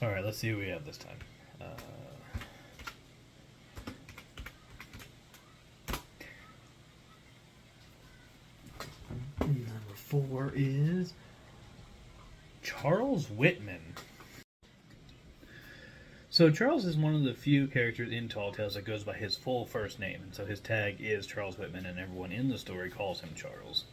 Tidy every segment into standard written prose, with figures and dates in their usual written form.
Alright, let's see who we have this time. Number 4 is Charles Whitman. So Charles is one of the few characters in Tall Tales that goes by his full first name, and so his tag is Charles Whitman, and everyone in the story calls him Charles.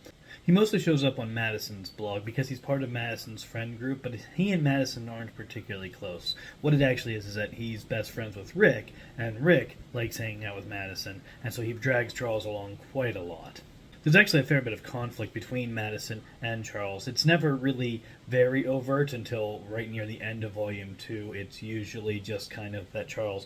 He mostly shows up on Madison's blog because he's part of Madison's friend group, but he and Madison aren't particularly close. What it actually is that he's best friends with Rick, and Rick likes hanging out with Madison, and so he drags Charles along quite a lot. There's actually a fair bit of conflict between Madison and Charles. It's never really very overt until right near the end of Volume 2. It's usually just kind of that Charles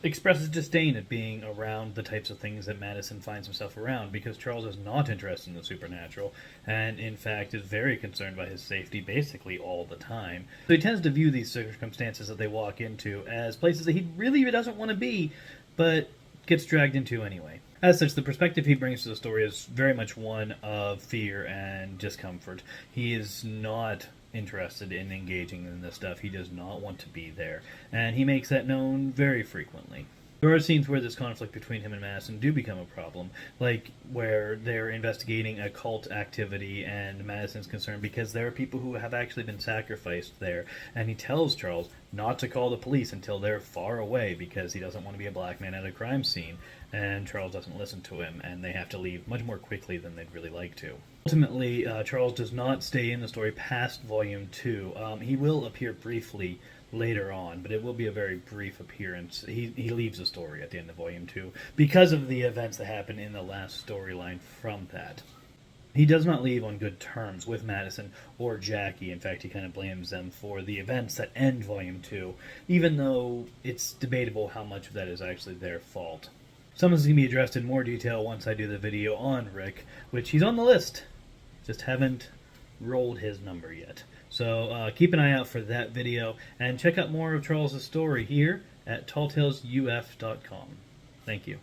expresses disdain at being around the types of things that Madison finds himself around, because Charles is not interested in the supernatural, and in fact is very concerned by his safety basically all the time. So he tends to view these circumstances that they walk into as places that he really doesn't want to be, but gets dragged into anyway. As such, the perspective he brings to the story is very much one of fear and discomfort. He is not interested in engaging in this stuff. He does not want to be there, and he makes that known very frequently. There are scenes where this conflict between him and Madison do become a problem, like where they're investigating a cult activity and Madison's concerned because there are people who have actually been sacrificed there, and he tells Charles not to call the police until they're far away because he doesn't want to be a black man at a crime scene, and Charles doesn't listen to him, and they have to leave much more quickly than they'd really like to. Ultimately, Charles does not stay in the story past Volume 2. He will appear briefly later on, but it will be a very brief appearance. He leaves the story at the end of Volume 2 because of the events that happen in the last storyline from that. He does not leave on good terms with Madison or Jackie. In fact, he kind of blames them for the events that end Volume 2, even though it's debatable how much of that is actually their fault. Some of this is going to be addressed in more detail once I do the video on Rick, which he's on the list. Just haven't rolled his number yet. So keep an eye out for that video, and check out more of Charles' story here at talltalesuf.com. Thank you.